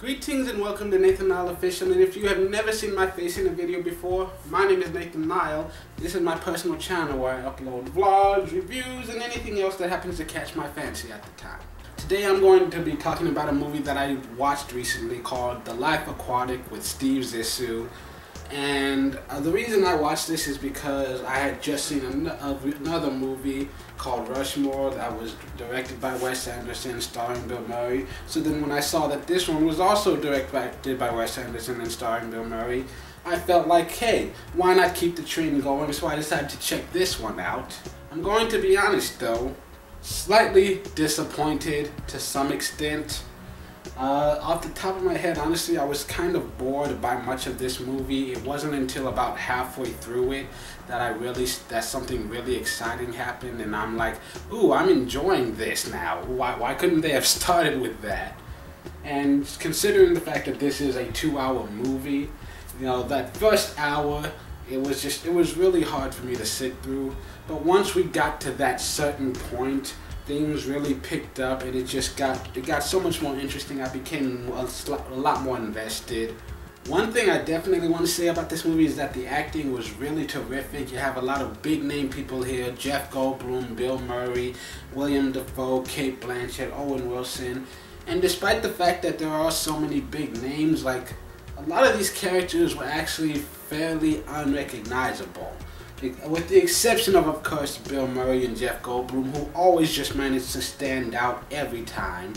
Greetings and welcome to Nathan Nile Official, and if you have never seen my face in a video before, my name is Nathan Nile. This is my personal channel where I upload vlogs, reviews, and anything else that happens to catch my fancy at the time. Today I'm going to be talking about a movie that I watched recently called The Life Aquatic with Steve Zissou. And the reason I watched this is because I had just seen another movie called Rushmore that was directed by Wes Anderson, starring Bill Murray. So then when I saw that this one was also directed by Wes Anderson and starring Bill Murray, I felt like, hey, why not keep the trend going? So I decided to check this one out. I'm going to be honest though, slightly disappointed to some extent. Off the top of my head, honestly, I was kind of bored by much of this movie. It wasn't until about halfway through it that something really exciting happened, and I'm like, ooh, I'm enjoying this now. Why couldn't they have started with that? And considering the fact that this is a 2-hour movie, you know, that first hour, it was really hard for me to sit through. But once we got to that certain point, things really picked up, and it got so much more interesting. I became a lot more invested. One thing I definitely want to say about this movie is that the acting was really terrific. You have a lot of big name people here: Jeff Goldblum, Bill Murray, William Dafoe, Cate Blanchett, Owen Wilson. And despite the fact that there are so many big names, like, a lot of these characters were actually fairly unrecognizable. With the exception of course, Bill Murray and Jeff Goldblum, who always just managed to stand out every time.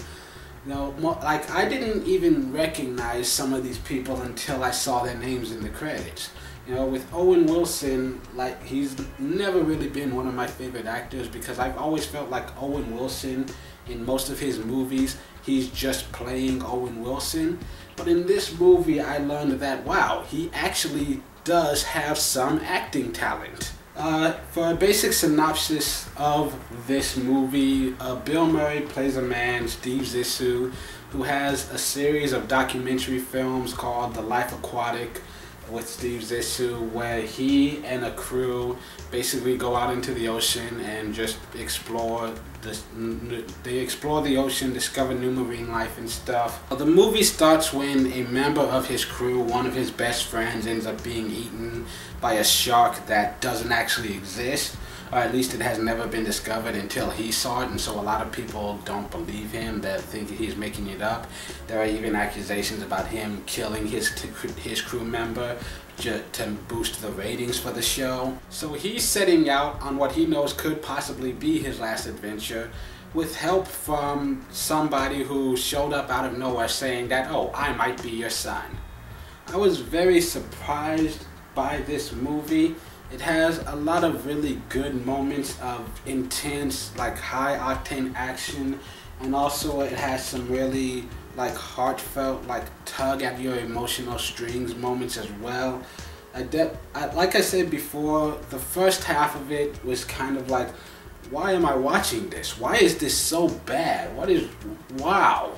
You know, like, I didn't even recognize some of these people until I saw their names in the credits. You know, with Owen Wilson, like, he's never really been one of my favorite actors because I've always felt like Owen Wilson, in most of his movies, he's just playing Owen Wilson. But in this movie, I learned that, wow, he actually does have some acting talent. For a basic synopsis of this movie, Bill Murray plays a man, Steve Zissou, who has a series of documentary films called The Life Aquatic with Steve Zissou, where he and a crew basically go out into the ocean and just explore the ocean, discover new marine life and stuff. The movie starts when a member of his crew, one of his best friends, ends up being eaten by a shark that doesn't actually exist, or at least it has never been discovered until he saw it, and so a lot of people don't believe him. They think he's making it up. There are even accusations about him killing his crew member to boost the ratings for the show. So he's setting out on what he knows could possibly be his last adventure, with help from somebody who showed up out of nowhere saying that, oh, I might be your son. I was very surprised by this movie. It has a lot of really good moments of intense, like, high-octane action, and also it has some really, like, heartfelt, like, tug at your emotional strings moments as well. Like I said before, the first half of it was kind of like, why am I watching this? Why is this so bad? Wow.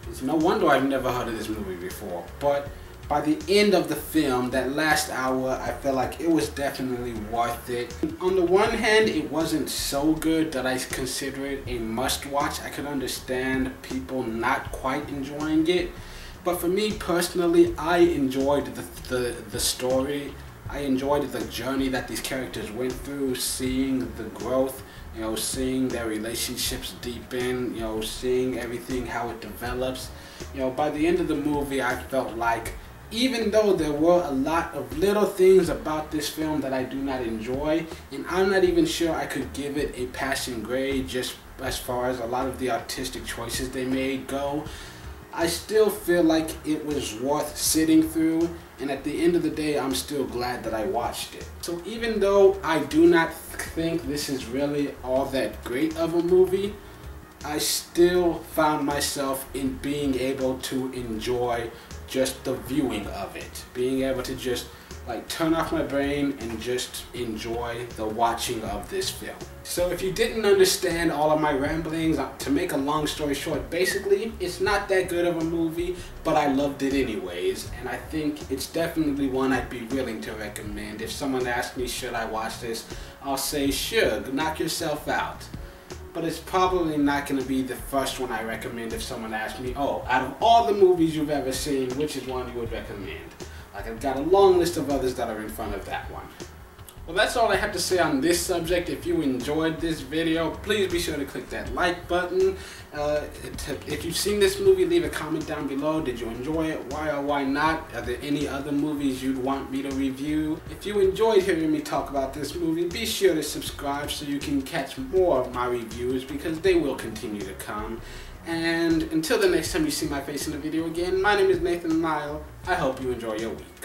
It's no wonder I've never heard of this movie before. But by the end of the film, that last hour, I felt like it was definitely worth it. On the one hand, it wasn't so good that I consider it a must-watch. I could understand people not quite enjoying it. But for me personally, I enjoyed the story. I enjoyed the journey that these characters went through, seeing the growth, you know, seeing their relationships deepen, you know, seeing everything, how it develops. You know, by the end of the movie, I felt like, even though there were a lot of little things about this film that I do not enjoy, and I'm not even sure I could give it a passing grade just as far as a lot of the artistic choices they made go, I still feel like it was worth sitting through, and at the end of the day, I'm still glad that I watched it. So even though I do not think this is really all that great of a movie, I still found myself in being able to enjoy just the viewing of it, being able to just, like, turn off my brain and just enjoy the watching of this film. So if you didn't understand all of my ramblings, to make a long story short, basically, it's not that good of a movie, but I loved it anyways, and I think it's definitely one I'd be willing to recommend. If someone asked me, should I watch this, I'll say, sure, knock yourself out. but it's probably not going to be the first one I recommend if someone asks me, oh, out of all the movies you've ever seen, which is one you would recommend? Like, I've got a long list of others that are in front of that one. Well, that's all I have to say on this subject. If you enjoyed this video, please be sure to click that like button. If you've seen this movie, leave a comment down below. Did you enjoy it? Why or why not? Are there any other movies you'd want me to review? If you enjoyed hearing me talk about this movie, be sure to subscribe so you can catch more of my reviews, because they will continue to come. And until the next time you see my face in a video again, my name is Nathan Lyle. I hope you enjoy your week.